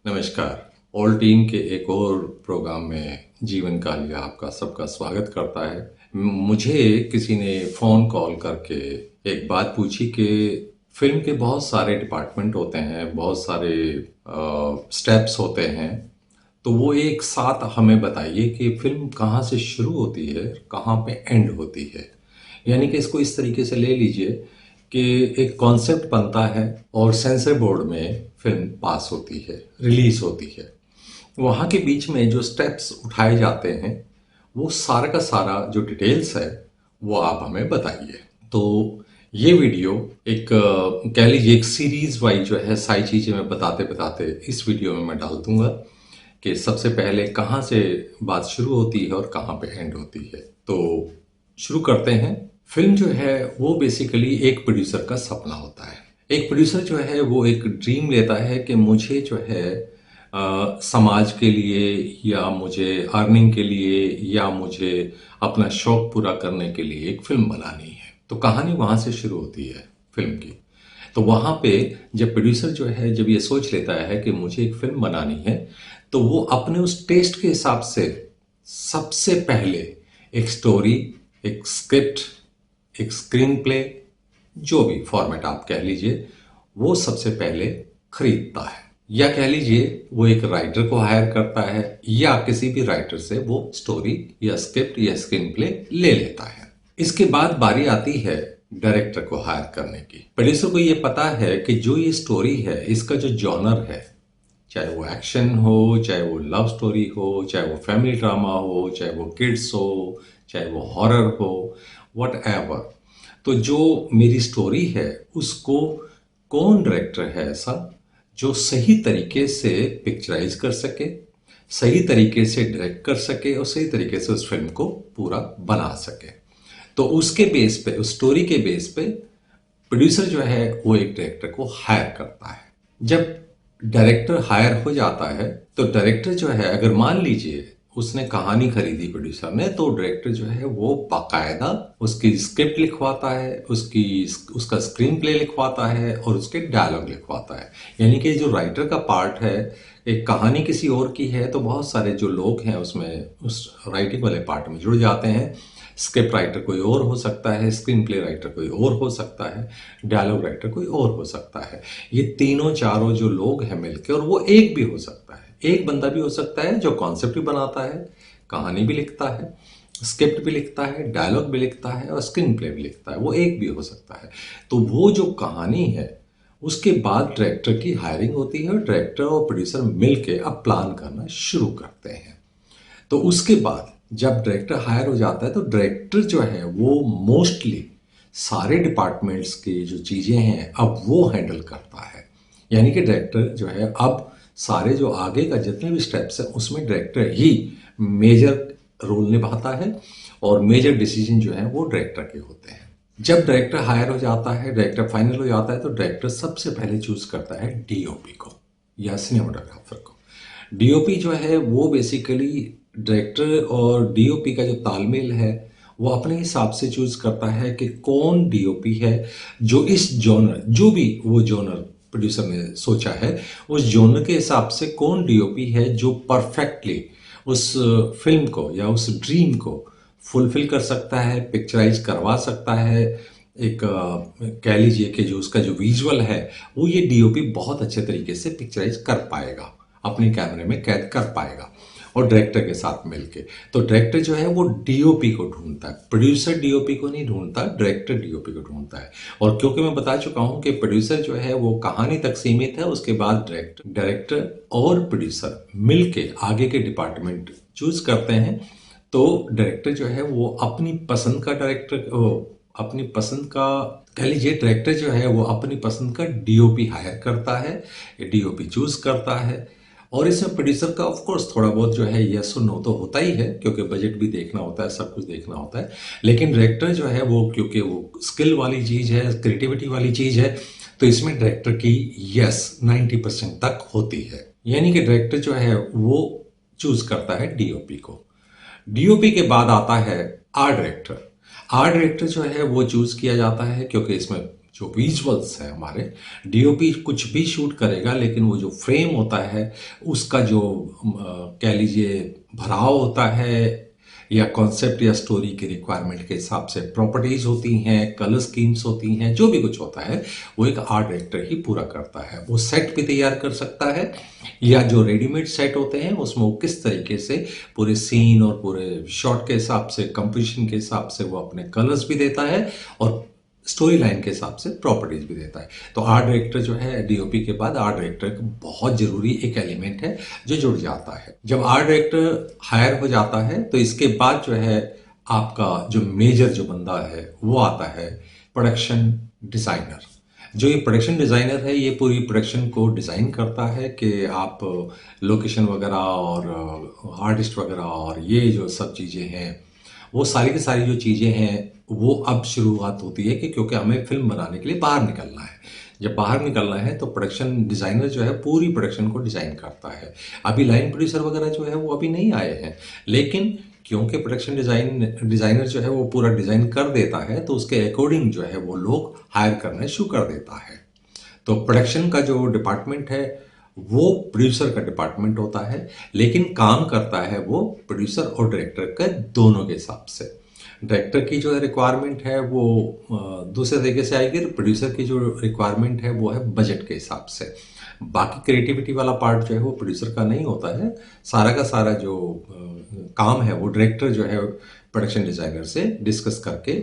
नमस्कार। All team के एक और प्रोग्राम में जीवन कालिया आपका सबका स्वागत करता है। मुझे किसी ने फ़ोन कॉल करके एक बात पूछी कि फिल्म के बहुत सारे डिपार्टमेंट होते हैं, बहुत सारे स्टेप्स होते हैं, तो वो एक साथ हमें बताइए कि फिल्म कहाँ से शुरू होती है, कहाँ पे एंड होती है। यानी कि इसको इस तरीके से ले लीजिए कि एक कॉन्सेप्ट बनता है और सेंसर बोर्ड में फिल्म पास होती है, रिलीज होती है। वहाँ के बीच में जो स्टेप्स उठाए जाते हैं, वो सारा का सारा जो डिटेल्स है वो आप हमें बताइए। तो ये वीडियो एक कह लीजिए एक सीरीज वाइज जो है सारी चीज़ें मैं बताते बताते इस वीडियो में मैं डाल दूंगा कि सबसे पहले कहाँ से बात शुरू होती है और कहाँ पे एंड होती है। तो शुरू करते हैं। फिल्म जो है वो बेसिकली एक प्रोड्यूसर का सपना होता है। एक प्रोड्यूसर जो है वो एक ड्रीम लेता है कि मुझे जो है समाज के लिए या मुझे अर्निंग के लिए या मुझे अपना शौक पूरा करने के लिए एक फिल्म बनानी है। तो कहानी वहाँ से शुरू होती है फिल्म की। तो वहाँ पे जब प्रोड्यूसर जो है जब ये सोच लेता है कि मुझे एक फिल्म बनानी है, तो वो अपने उस टेस्ट के हिसाब से सबसे पहले एक स्टोरी, एक स्क्रिप्ट, एक स्क्रीन प्ले, जो भी फॉर्मेट आप कह लीजिए, वो सबसे पहले खरीदता है। या कह लीजिए वो एक राइटर को हायर करता है या किसी भी राइटर से वो स्टोरी या स्क्रिप्ट या स्क्रीन प्ले ले लेता है। इसके बाद बारी आती है डायरेक्टर को हायर करने की। प्रोड्यूसर को ये पता है कि जो ये स्टोरी है, इसका जो जॉनर है, चाहे वो एक्शन हो, चाहे वो लव स्टोरी हो, चाहे वो फैमिली ड्रामा हो, चाहे वो किड्स हो, चाहे वो हॉरर हो, वट एवर, तो जो मेरी स्टोरी है उसको कौन डायरेक्टर है ऐसा जो सही तरीके से पिक्चराइज कर सके, सही तरीके से डायरेक्ट कर सके और सही तरीके से उस फिल्म को पूरा बना सके। तो उसके बेस पे, उस स्टोरी के बेस पे प्रोड्यूसर जो है वो एक डायरेक्टर को हायर करता है। जब डायरेक्टर हायर हो जाता है तो डायरेक्टर जो है, अगर मान लीजिए उसने कहानी खरीदी प्रोड्यूसर ने, तो डायरेक्टर जो है वो बाकायदा उसकी स्क्रिप्ट लिखवाता है, उसका स्क्रीन प्ले लिखवाता है और उसके डायलॉग लिखवाता है। यानी कि जो राइटर का पार्ट है, एक कहानी किसी और की है तो बहुत सारे जो लोग हैं उसमें उस राइटिंग वाले पार्ट में जुड़ जाते हैं। स्क्रिप्ट राइटर कोई और हो सकता है, स्क्रीन प्ले राइटर कोई और हो सकता है, डायलॉग राइटर कोई और हो सकता है। ये तीनों चारों जो लोग हैं मिलकर, और वो एक भी हो सकता है, एक बंदा भी हो सकता है जो कॉन्सेप्ट भी बनाता है, कहानी भी लिखता है, स्क्रिप्ट भी लिखता है, डायलॉग भी लिखता है और स्क्रीन प्ले भी लिखता है, वो एक भी हो सकता है। तो वो जो कहानी है उसके बाद डायरेक्टर की हायरिंग होती है और डायरेक्टर और प्रोड्यूसर मिलके अब प्लान करना शुरू करते हैं। तो उसके बाद जब डायरेक्टर हायर हो जाता है तो डायरेक्टर जो है वो मोस्टली सारे डिपार्टमेंट्स की जो चीज़ें हैं अब वो हैंडल करता है। यानी कि डायरेक्टर जो है अब सारे जो आगे का जितने भी स्टेप्स हैं उसमें डायरेक्टर ही मेजर रोल निभाता है और मेजर डिसीजन जो है वो डायरेक्टर के होते हैं। जब डायरेक्टर हायर हो जाता है, डायरेक्टर फाइनल हो जाता है, तो डायरेक्टर सबसे पहले चूज करता है डीओपी को या सिनेमाटोग्राफर को। डीओपी जो है वो बेसिकली डायरेक्टर और डीओपी का जो तालमेल है वो अपने हिसाब से चूज करता है कि कौन डीओपी है जो इस जॉनर, जो भी वो जॉनर प्रोड्यूसर ने सोचा है, उस जॉनर के हिसाब से कौन डीओपी है जो परफेक्टली उस फिल्म को या उस ड्रीम को फुलफिल कर सकता है, पिक्चराइज करवा सकता है। एक कह लीजिए कि जो उसका जो विजुअल है वो ये डीओपी बहुत अच्छे तरीके से पिक्चराइज कर पाएगा, अपने कैमरे में कैद कर पाएगा और डायरेक्टर के साथ मिलके। तो डायरेक्टर जो है वो डीओपी को ढूंढता है, प्रोड्यूसर डीओपी को नहीं ढूंढता, डायरेक्टर डीओपी को ढूंढता है। और क्योंकि मैं बता चुका हूं कि प्रोड्यूसर जो है वो कहानी तक सीमित है, उसके बाद डायरेक्टर और प्रोड्यूसर मिलके आगे के डिपार्टमेंट चूज करते हैं। तो डायरेक्टर जो है वो अपनी पसंद का अपनी पसंद का कह लीजिए, डायरेक्टर जो है वो अपनी पसंद का डीओपी हायर करता है, डीओपी चूज करता है। और इसमें प्रोड्यूसर का ऑफ कोर्स थोड़ा बहुत जो है यस और नो तो होता ही है, क्योंकि बजट भी देखना होता है, सब कुछ देखना होता है। लेकिन डायरेक्टर जो है वो, क्योंकि वो स्किल वाली चीज है, क्रिएटिविटी वाली चीज है, तो इसमें डायरेक्टर की यस 90% तक होती है। यानी कि डायरेक्टर जो है वो चूज करता है डीओपी को। डीओपी के बाद आता है आर्ट डायरेक्टर। आर्ट डायरेक्टर जो है वो चूज किया जाता है क्योंकि इसमें जो विजुअल्स है हमारे, डीओपी कुछ भी शूट करेगा लेकिन वो जो फ्रेम होता है उसका जो कह लीजिए भराव होता है या कॉन्सेप्ट या स्टोरी की रिक्वायरमेंट के हिसाब से प्रॉपर्टीज होती हैं, कलर स्कीम्स होती हैं, जो भी कुछ होता है वो एक आर्ट डायरेक्टर ही पूरा करता है। वो सेट भी तैयार कर सकता है या जो रेडीमेड सेट होते हैं उसमें वो किस तरीके से पूरे सीन और पूरे शॉट के हिसाब से, कंपोजिशन के हिसाब से वो अपने कलर्स भी देता है और स्टोरी लाइन के हिसाब से प्रॉपर्टीज भी देता है। तो आर्ट डायरेक्टर जो है डीओपी के बाद आर्ट डायरेक्टर का बहुत जरूरी एक एलिमेंट है जो जुड़ जाता है। जब आर्ट डायरेक्टर हायर हो जाता है तो इसके बाद जो है आपका जो मेजर जो बंदा है वो आता है प्रोडक्शन डिजाइनर। जो ये प्रोडक्शन डिज़ाइनर है ये पूरी प्रोडक्शन को डिज़ाइन करता है कि आप लोकेशन वगैरह और आर्टिस्ट वगैरह और ये जो सब चीज़ें हैं वो सारी की सारी जो चीज़ें हैं वो अब शुरुआत होती है कि क्योंकि हमें फिल्म बनाने के लिए बाहर निकलना है। जब बाहर निकलना है तो प्रोडक्शन डिज़ाइनर जो है पूरी प्रोडक्शन को डिज़ाइन करता है। अभी लाइन प्रोड्यूसर वगैरह जो है वो अभी नहीं आए हैं, लेकिन क्योंकि प्रोडक्शन डिज़ाइनर जो है वो पूरा डिज़ाइन कर देता है तो उसके अकॉर्डिंग जो है वो लोग हायर करना शुरू कर देता है। तो प्रोडक्शन का जो डिपार्टमेंट है वो प्रोड्यूसर का डिपार्टमेंट होता है, लेकिन काम करता है वो प्रोड्यूसर और डायरेक्टर का दोनों के हिसाब से। डायरेक्टर की जो रिक्वायरमेंट है वो दूसरे तरीके से आएगी, प्रोड्यूसर की जो रिक्वायरमेंट है वो है बजट के हिसाब से। बाकी क्रिएटिविटी वाला पार्ट जो है वो प्रोड्यूसर का नहीं होता है, सारा का सारा जो काम है वो डायरेक्टर जो है प्रोडक्शन डिजाइनर से डिस्कस करके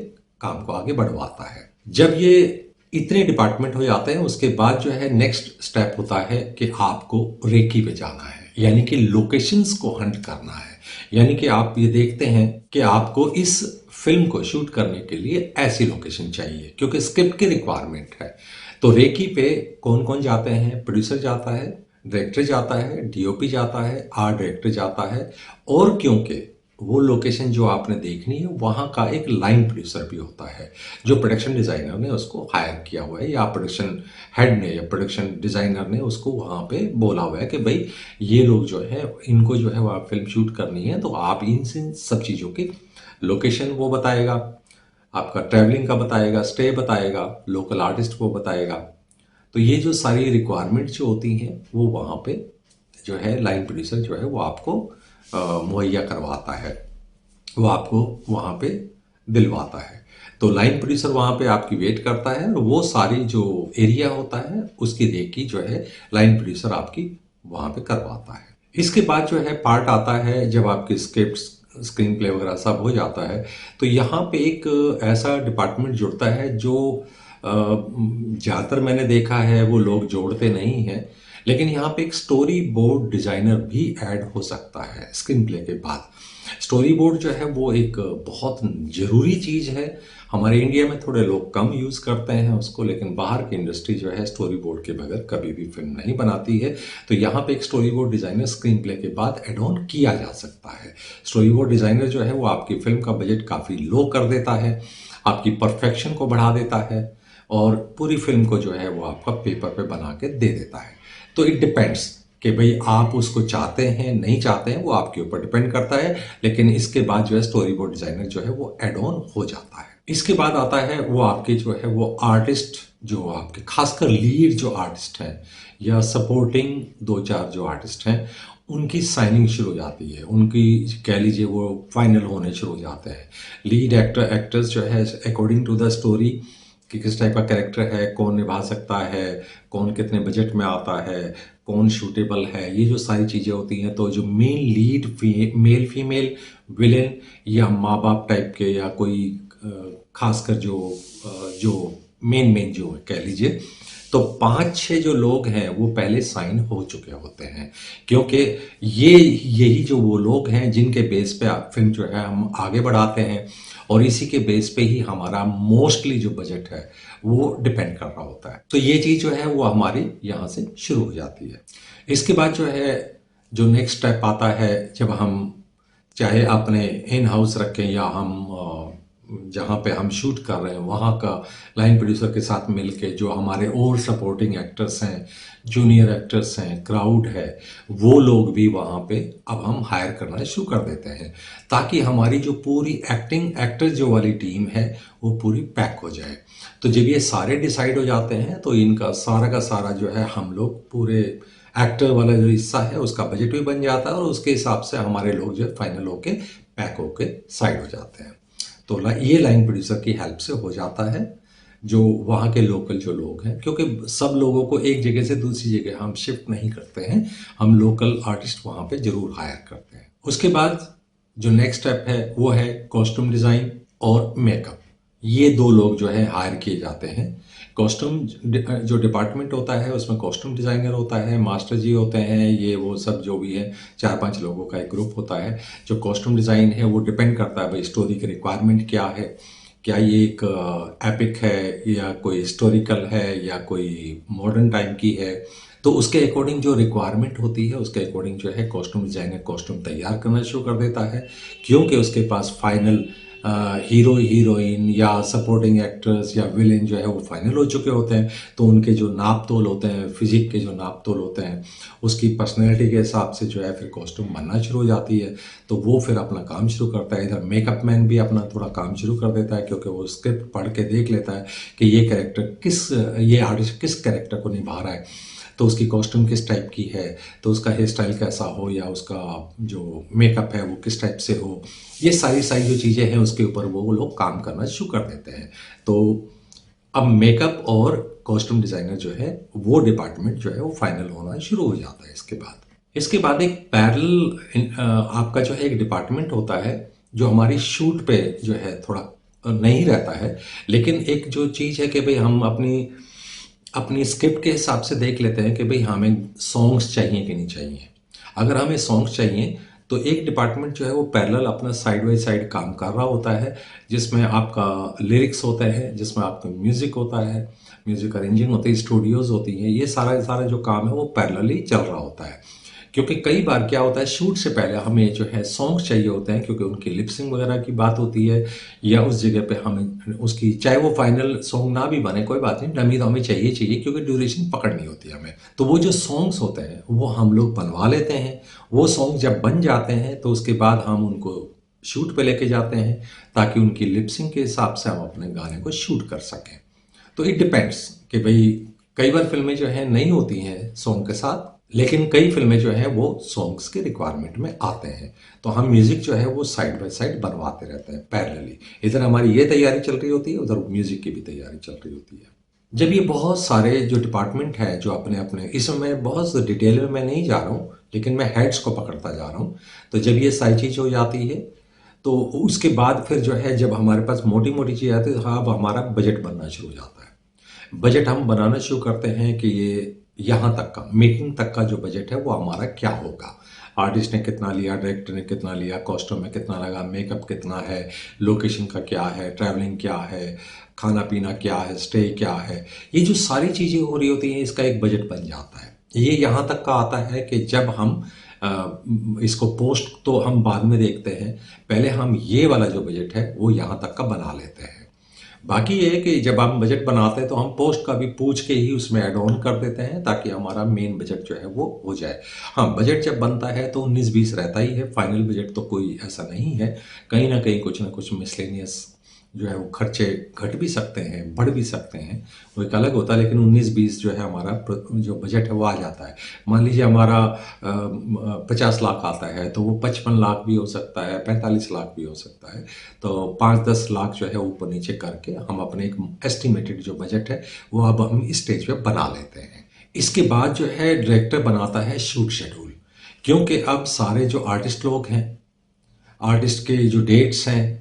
काम को आगे बढ़वाता है। जब ये इतने डिपार्टमेंट हो जाते हैं उसके बाद जो है नेक्स्ट स्टेप होता है कि आपको रेकी पे जाना है, यानी कि लोकेशंस को हंट करना है। यानी कि आप ये देखते हैं कि आपको इस फिल्म को शूट करने के लिए ऐसी लोकेशन चाहिए क्योंकि स्क्रिप्ट की रिक्वायरमेंट है। तो रेकी पे कौन कौन जाते हैं? प्रोड्यूसर जाता है, डायरेक्टर जाता है, डीओपी जाता है, आर्ट डायरेक्टर जाता है, और क्योंकि वो लोकेशन जो आपने देखनी है वहाँ का एक लाइन प्रोड्यूसर भी होता है जो प्रोडक्शन डिज़ाइनर ने उसको हायर किया हुआ है, या प्रोडक्शन हेड ने या प्रोडक्शन डिज़ाइनर ने उसको वहाँ पे बोला हुआ है कि भाई ये लोग जो है इनको जो है वो आप फिल्म शूट करनी है, तो आप इन सब चीज़ों की लोकेशन वो बताएगा, आपका ट्रैवलिंग का बताएगा, स्टे बताएगा, लोकल आर्टिस्ट को बताएगा। तो ये जो सारी रिक्वायरमेंट जो होती हैं वो वहाँ पे जो है लाइन प्रोड्यूसर जो है वो आपको मुहैया करवाता है, वो आपको वहाँ पे दिलवाता है। तो लाइन प्रोड्यूसर वहाँ पे आपकी वेट करता है और वो सारी जो एरिया होता है उसकी रेकी जो है लाइन प्रोड्यूसर आपकी वहाँ पे करवाता है। इसके बाद जो है पार्ट आता है जब आपकी स्क्रिप्ट स्क्रीन प्ले वगैरह सब हो जाता है तो यहाँ पे एक ऐसा डिपार्टमेंट जुड़ता है जो ज़्यादातर मैंने देखा है वो लोग जोड़ते नहीं हैं, लेकिन यहाँ पे एक स्टोरी बोर्ड डिजाइनर भी ऐड हो सकता है स्क्रीन प्ले के बाद। स्टोरी बोर्ड जो है वो एक बहुत ज़रूरी चीज़ है। हमारे इंडिया में थोड़े लोग कम यूज़ करते हैं उसको, लेकिन बाहर की इंडस्ट्री जो है स्टोरी बोर्ड के बगैर कभी भी फिल्म नहीं बनाती है। तो यहाँ पे एक story board designer screen play के बाद एड ऑन किया जा सकता है। स्टोरी बोर्ड डिज़ाइनर जो है वो आपकी फिल्म का बजट काफ़ी लो कर देता है, आपकी परफेक्शन को बढ़ा देता है और पूरी फिल्म को जो है वो आपका पेपर पे बना के दे देता है। तो इट डिपेंड्स कि भाई आप उसको चाहते हैं नहीं चाहते हैं, वो आपके ऊपर डिपेंड करता है। लेकिन इसके बाद जो है स्टोरी बोर्ड डिजाइनर जो है वो एड ऑन हो जाता है। इसके बाद आता है वो आपके जो है वो आर्टिस्ट, जो आपके खासकर लीड जो आर्टिस्ट हैं या सपोर्टिंग दो चार जो आर्टिस्ट हैं उनकी साइनिंग शुरू हो जाती है, उनकी कह लीजिए वो फाइनल होने शुरू हो जाते हैं। लीड एक्टर्स जो है अकॉर्डिंग टू द स्टोरी कि किस टाइप का कैरेक्टर है, कौन निभा सकता है, कौन कितने बजट में आता है, कौन शूटेबल है, ये जो सारी चीज़ें होती हैं। तो जो main lead male female villain या माँ बाप टाइप के या कोई खासकर जो मेन जो कह लीजिए, तो 5-6 जो लोग हैं वो पहले साइन हो चुके होते हैं, क्योंकि यही जो वो लोग हैं जिनके बेस पे फिल्म जो है हम आगे बढ़ाते हैं और इसी के बेस पे ही हमारा मोस्टली जो बजट है वो डिपेंड कर रहा होता है। तो ये चीज़ जो है वो हमारी यहाँ से शुरू हो जाती है। इसके बाद जो है जो नेक्स्ट स्टेप आता है, जब हम चाहे अपने इन हाउस रखें या हम जहाँ पे हम शूट कर रहे हैं वहाँ का लाइन प्रोड्यूसर के साथ मिलके जो हमारे और सपोर्टिंग एक्टर्स हैं, जूनियर एक्टर्स हैं, क्राउड है, वो लोग भी वहाँ पे अब हम हायर करना शुरू कर देते हैं, ताकि हमारी जो पूरी एक्टिंग एक्टर्स जो वाली टीम है वो पूरी पैक हो जाए। तो जब ये सारे डिसाइड हो जाते हैं तो इनका सारा का सारा जो है हम लोग पूरे एक्टर वाला जो हिस्सा है उसका बजट भी बन जाता है और उसके हिसाब से हमारे लोग जो फाइनल होके पैक होके साइड हो जाते हैं। तो ये लाइन प्रोड्यूसर की हेल्प से हो जाता है, जो वहाँ के लोकल जो लोग हैं, क्योंकि सब लोगों को एक जगह से दूसरी जगह हम शिफ्ट नहीं करते हैं, हम लोकल आर्टिस्ट वहाँ पे जरूर हायर करते हैं। उसके बाद जो नेक्स्ट स्टेप है वो है कॉस्ट्यूम डिज़ाइन और मेकअप। ये दो लोग जो है हायर किए जाते हैं। कॉस्ट्यूम जो डिपार्टमेंट होता है उसमें कॉस्ट्यूम डिज़ाइनर होता है, मास्टर जी होते हैं, ये वो सब जो भी है 4-5 लोगों का एक ग्रुप होता है। जो कॉस्ट्यूम डिज़ाइन है वो डिपेंड करता है भाई स्टोरी की रिक्वायरमेंट क्या है, क्या ये एक एपिक है या कोई हिस्टोरिकल है या कोई मॉडर्न टाइम की है। तो उसके अकॉर्डिंग जो रिक्वायरमेंट होती है उसके अकॉर्डिंग जो है कॉस्ट्यूम डिज़ाइनर कॉस्ट्यूम तैयार करना शुरू कर देता है, क्योंकि उसके पास फाइनल हीरो हीरोइन या सपोर्टिंग एक्टर्स या विलेन जो है वो फाइनल हो चुके होते हैं। तो उनके जो नाप तोल होते हैं, फिजिक के जो नाप तोल होते हैं, उसकी पर्सनैलिटी के हिसाब से जो है फिर कॉस्ट्यूम बनना शुरू हो जाती है। तो वो फिर अपना काम शुरू करता है। इधर मेकअप मैन भी अपना थोड़ा काम शुरू कर देता है, क्योंकि वो स्क्रिप्ट पढ़ के देख लेता है कि ये आर्टिस्ट किस कैरेक्टर को निभा रहा है, तो उसकी कॉस्ट्यूम किस टाइप की है, तो उसका हेयर स्टाइल कैसा हो या उसका जो मेकअप है वो किस टाइप से हो। ये सारी सारी जो चीज़ें हैं उसके ऊपर वो लोग काम करना शुरू कर देते हैं। तो अब मेकअप और कॉस्ट्यूम डिज़ाइनर जो है वो डिपार्टमेंट जो है वो फाइनल होना शुरू हो जाता है। इसके बाद एक पैरेलल आपका जो है एक डिपार्टमेंट होता है जो हमारी शूट पे जो है थोड़ा नहीं रहता है, लेकिन एक जो चीज़ है कि भाई हम अपनी अपनी स्क्रिप्ट के हिसाब से देख लेते हैं कि भाई हमें सॉन्ग्स चाहिए कि नहीं चाहिए। अगर हमें सॉन्ग्स चाहिए तो एक डिपार्टमेंट जो है वो पैरेलल अपना साइड बाय साइड काम कर रहा होता है, जिसमें आपका लिरिक्स होता है, जिसमें आपका म्यूज़िक होता है, म्यूज़िक अरेंजिंग होती है, स्टूडियोज़ होती हैं। ये सारा सारा जो काम है वो पैरेलली चल रहा होता है, क्योंकि कई बार क्या होता है शूट से पहले हमें जो है सॉन्ग चाहिए होते हैं, क्योंकि उनकी लिपसिंग वगैरह की बात होती है, या उस जगह पे हमें उसकी चाहे वो फाइनल सॉन्ग ना भी बने कोई बात नहीं, डमी तो हमें चाहिए क्योंकि ड्यूरेशन पकड़नी होती है हमें। तो वो जो सॉन्ग्स होते हैं वो हम लोग बनवा लेते हैं। वो सॉन्ग जब बन जाते हैं तो उसके बाद हम उनको शूट पे लेके जाते हैं, ताकि उनकी लिपसिंग के हिसाब से हम अपने गाने को शूट कर सकें। तो इट डिपेंड्स कि भाई कई बार फिल्में जो है नहीं होती हैं सॉन्ग के साथ, लेकिन कई फिल्में जो हैं वो सॉन्ग्स के रिक्वायरमेंट में आते हैं, तो हम म्यूज़िक जो है वो साइड बाय साइड बनवाते रहते हैं पैरेलली। इधर हमारी ये तैयारी चल रही होती है, उधर म्यूज़िक की भी तैयारी चल रही होती है। जब ये बहुत सारे जो डिपार्टमेंट है जो अपने अपने, इसमें बहुत डिटेल में मैं नहीं जा रहा हूँ, लेकिन मैं हेड्स को पकड़ता जा रहा हूँ। तो जब ये सारी चीज़ हो जाती है तो उसके बाद फिर जो है जब हमारे पास मोटी मोटी चीज़ आती है तो अब हमारा बजट बनना शुरू हो जाता है। बजट हम बनाना शुरू करते हैं कि ये यहाँ तक का मेकिंग तक का जो बजट है वो हमारा क्या होगा, आर्टिस्ट ने कितना लिया, डायरेक्टर ने कितना लिया, कॉस्ट्यूम में कितना लगा, मेकअप कितना है, लोकेशन का क्या है, ट्रैवलिंग क्या है, खाना पीना क्या है, स्टे क्या है। ये जो सारी चीज़ें हो रही होती हैं इसका एक बजट बन जाता है। ये यहाँ तक का आता है कि जब हम इसको पोस्ट तो हम बाद में देखते हैं, पहले हम ये वाला जो बजट है वो यहाँ तक का बना लेते हैं। बाकी ये है कि जब हम बजट बनाते हैं तो हम पोस्ट का भी पूछ के ही उसमें ऐड ऑन कर देते हैं, ताकि हमारा मेन बजट जो है वो हो जाए। हाँ, बजट जब बनता है तो 19-20 रहता ही है, फाइनल बजट तो कोई ऐसा नहीं है। कहीं ना कहीं कुछ ना कुछ मिसलेनियस जो है वो खर्चे घट भी सकते हैं, बढ़ भी सकते हैं, वो एक अलग होता है, लेकिन 19-20 जो है हमारा जो बजट है वो आ जाता है। मान लीजिए हमारा 50 लाख आता है तो वो 55 लाख भी हो सकता है, 45 लाख भी हो सकता है। तो 5-10 लाख जो है ऊपर नीचे करके हम अपने एक एस्टिमेटेड जो बजट है वो अब हम इस स्टेज पे बना लेते हैं। इसके बाद जो है डायरेक्टर बनाता है शूट शेड्यूल, क्योंकि अब सारे जो आर्टिस्ट लोग हैं, आर्टिस्ट के जो डेट्स हैं,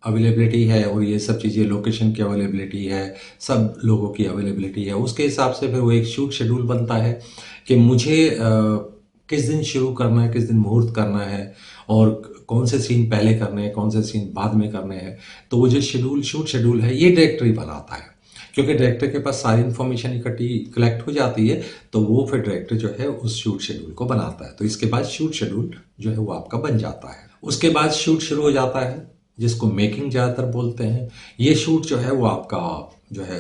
अवेलेबिलिटी है, और ये सब चीज़ें लोकेशन की अवेलेबिलिटी है, सब लोगों की अवेलेबिलिटी है, उसके हिसाब से फिर वो एक शूट शेड्यूल बनता है कि मुझे किस दिन शुरू करना है, किस दिन मुहूर्त करना है, और कौन से सीन पहले करने हैं, कौन से सीन बाद में करने हैं। तो वो जो शूट शेड्यूल है ये डायरेक्टर ही बनाता है, क्योंकि डायरेक्टर के पास सारी इन्फॉर्मेशन इकट्ठी कलेक्ट हो जाती है, तो वो फिर डायरेक्टर जो है उस शूट शेड्यूल को बनाता है। तो इसके बाद शूट शेड्यूल जो है वो आपका बन जाता है। उसके बाद शूट शुरू हो जाता है। जिसको मेकिंग ज़्यादातर बोलते हैं। ये शूट जो है वो आपका जो है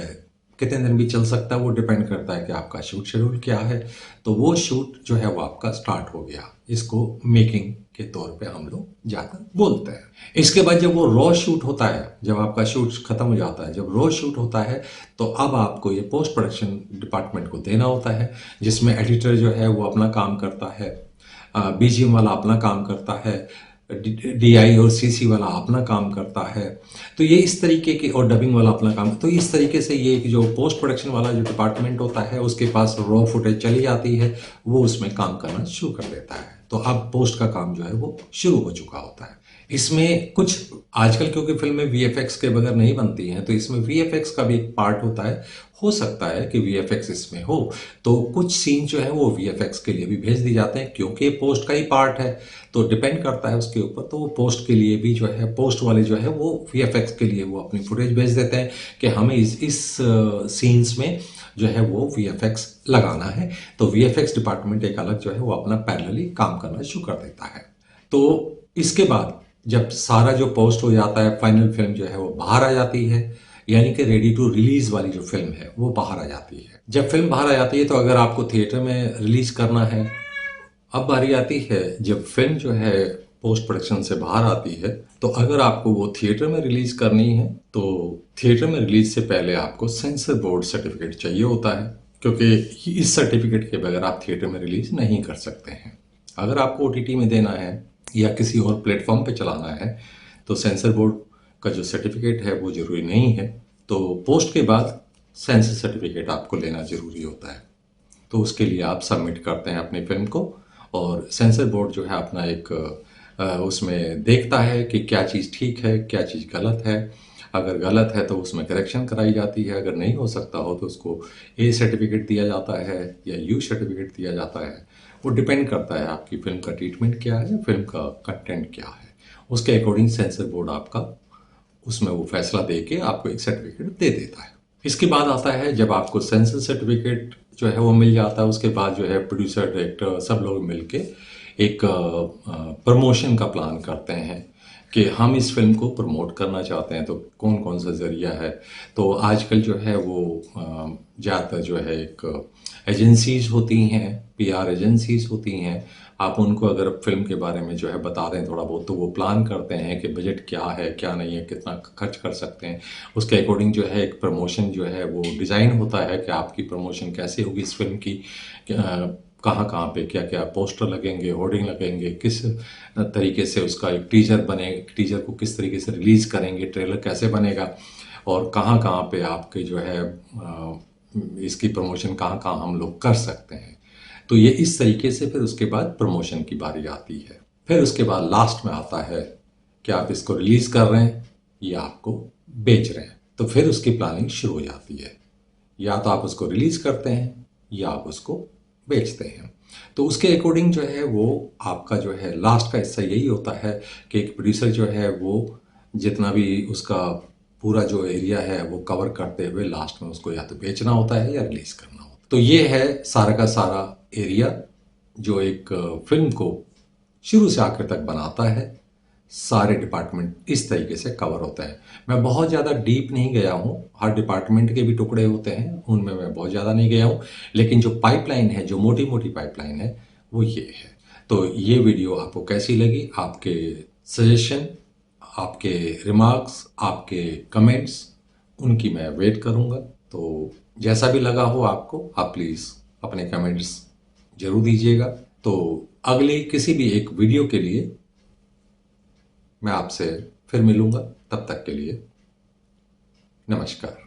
कितने दिन भी चल सकता है, वो डिपेंड करता है कि आपका शूट शेड्यूल क्या है। तो वो शूट जो है वो आपका स्टार्ट हो गया, इसको मेकिंग के तौर पे हम लोग ज़्यादा बोलते हैं। इसके बाद जब वो रॉ शूट होता है, जब आपका शूट खत्म हो जाता है, जब रॉ शूट होता है तो अब आपको ये पोस्ट प्रोडक्शन डिपार्टमेंट को देना होता है, जिसमें एडिटर जो है वो अपना काम करता है, बीजीएम वाला अपना काम करता है, डीआई और सीसी वाला अपना काम करता है। तो ये इस तरीके की, और डबिंग वाला अपना काम, तो इस तरीके से ये जो पोस्ट प्रोडक्शन वाला जो डिपार्टमेंट होता है उसके पास रॉ फुटेज चली जाती है, वो उसमें काम करना शुरू कर देता है। तो अब पोस्ट का काम जो है वो शुरू हो चुका होता है। इसमें कुछ आजकल क्योंकि फिल्में वीएफएक्स के बगैर नहीं बनती हैं, तो इसमें वीएफएक्स का भी एक पार्ट होता है। हो सकता है कि वीएफएक्स इसमें हो, तो कुछ सीन जो है वो वीएफएक्स के लिए भी भेज दिए जाते हैं, क्योंकि पोस्ट का ही पार्ट है तो डिपेंड करता है उसके ऊपर। तो वो पोस्ट के लिए भी जो है, पोस्ट वाले जो है वो वीएफएक्स के लिए वो अपनी फुटेज भेज देते हैं कि हमें इस सीन्स में जो है वो वीएफएक्स लगाना है। तो वीएफएक्स डिपार्टमेंट एक अलग जो है वो अपना पैरेलली काम करना शुरू कर देता है। तो इसके बाद जब सारा जो पोस्ट हो जाता है, फाइनल फिल्म जो है वो बाहर आ जाती है, यानी कि रेडी टू रिलीज वाली जो फिल्म है वो बाहर आ जाती है। जब फिल्म बाहर आ जाती है तो अगर आपको थिएटर में रिलीज करना है, अब बारी आती है जब फिल्म जो है पोस्ट प्रोडक्शन से बाहर आती है, तो अगर आपको वो थिएटर में रिलीज करनी है तो थिएटर में रिलीज से पहले आपको सेंसर बोर्ड सर्टिफिकेट चाहिए होता है, क्योंकि इस सर्टिफिकेट के बगैर आप थिएटर में रिलीज नहीं कर सकते हैं। अगर आपको ओटीटी में देना है या किसी और प्लेटफॉर्म पे चलाना है तो सेंसर बोर्ड का जो सर्टिफिकेट है वो ज़रूरी नहीं है। तो पोस्ट के बाद सेंसर सर्टिफिकेट आपको लेना ज़रूरी होता है। तो उसके लिए आप सबमिट करते हैं अपनी फिल्म को, और सेंसर बोर्ड जो है अपना एक उसमें देखता है कि क्या चीज़ ठीक है, क्या चीज़ गलत है। अगर गलत है तो उसमें करेक्शन कराई जाती है, अगर नहीं हो सकता हो तो उसको ए सर्टिफिकेट दिया जाता है या यू सर्टिफिकेट दिया जाता है। वो डिपेंड करता है आपकी फिल्म का ट्रीटमेंट क्या है, फिल्म का कंटेंट क्या है, उसके अकॉर्डिंग सेंसर बोर्ड आपका उसमें वो फैसला दे के आपको एक सर्टिफिकेट दे देता है। इसके बाद आता है जब आपको सेंसर सर्टिफिकेट जो है वो मिल जाता है, उसके बाद जो है प्रोड्यूसर, डायरेक्टर सब लोग मिलके एक प्रमोशन का प्लान करते हैं कि हम इस फिल्म को प्रमोट करना चाहते हैं, तो कौन कौन सा ज़रिया है। तो आजकल जो है वो ज़्यादातर जो है एक एजेंसीज होती हैं, पीआर एजेंसीज होती हैं। आप उनको अगर फिल्म के बारे में जो है बता दें थोड़ा बहुत, तो वो प्लान करते हैं कि बजट क्या है, क्या नहीं है, कितना खर्च कर सकते हैं। उसके अकॉर्डिंग जो है एक प्रमोशन जो है वो डिज़ाइन होता है कि आपकी प्रमोशन कैसे होगी इस फिल्म की, कहाँ कहाँ पे क्या क्या पोस्टर लगेंगे, होर्डिंग लगेंगे, किस तरीके से उसका एक टीजर बने, टीजर को किस तरीके से रिलीज़ करेंगे, ट्रेलर कैसे बनेगा, और कहाँ कहाँ पे आपके जो है इसकी प्रमोशन कहाँ कहाँ हम लोग कर सकते हैं। तो ये इस तरीके से फिर उसके बाद प्रमोशन की बारी आती है। फिर उसके बाद लास्ट में आता है कि आप इसको रिलीज़ कर रहे हैं या आपको बेच रहे हैं। तो फिर उसकी प्लानिंग शुरू हो जाती है, या तो आप उसको रिलीज़ करते हैं या आप उसको बेचते हैं। तो उसके अकॉर्डिंग जो है वो आपका जो है लास्ट का हिस्सा यही होता है कि एक प्रोड्यूसर जो है वो जितना भी उसका पूरा जो एरिया है वो कवर करते हुए लास्ट में उसको या तो बेचना होता है या रिलीज़ करना होता है। तो ये है सारा का सारा एरिया जो एक फिल्म को शुरू से आखिर तक बनाता है। सारे डिपार्टमेंट इस तरीके से कवर होते हैं। मैं बहुत ज़्यादा डीप नहीं गया हूँ, हर डिपार्टमेंट के भी टुकड़े होते हैं, उनमें मैं बहुत ज़्यादा नहीं गया हूँ, लेकिन जो पाइपलाइन है, जो मोटी मोटी पाइपलाइन है वो ये है। तो ये वीडियो आपको कैसी लगी? आपके सजेशन, आपके रिमार्क्स, आपके कमेंट्स, उनकी मैं वेट करूँगा। तो जैसा भी लगा हो आपको, आप प्लीज़ अपने कमेंट्स ज़रूर दीजिएगा। तो अगले किसी भी एक वीडियो के लिए मैं आपसे फिर मिलूंगा, तब तक के लिए नमस्कार।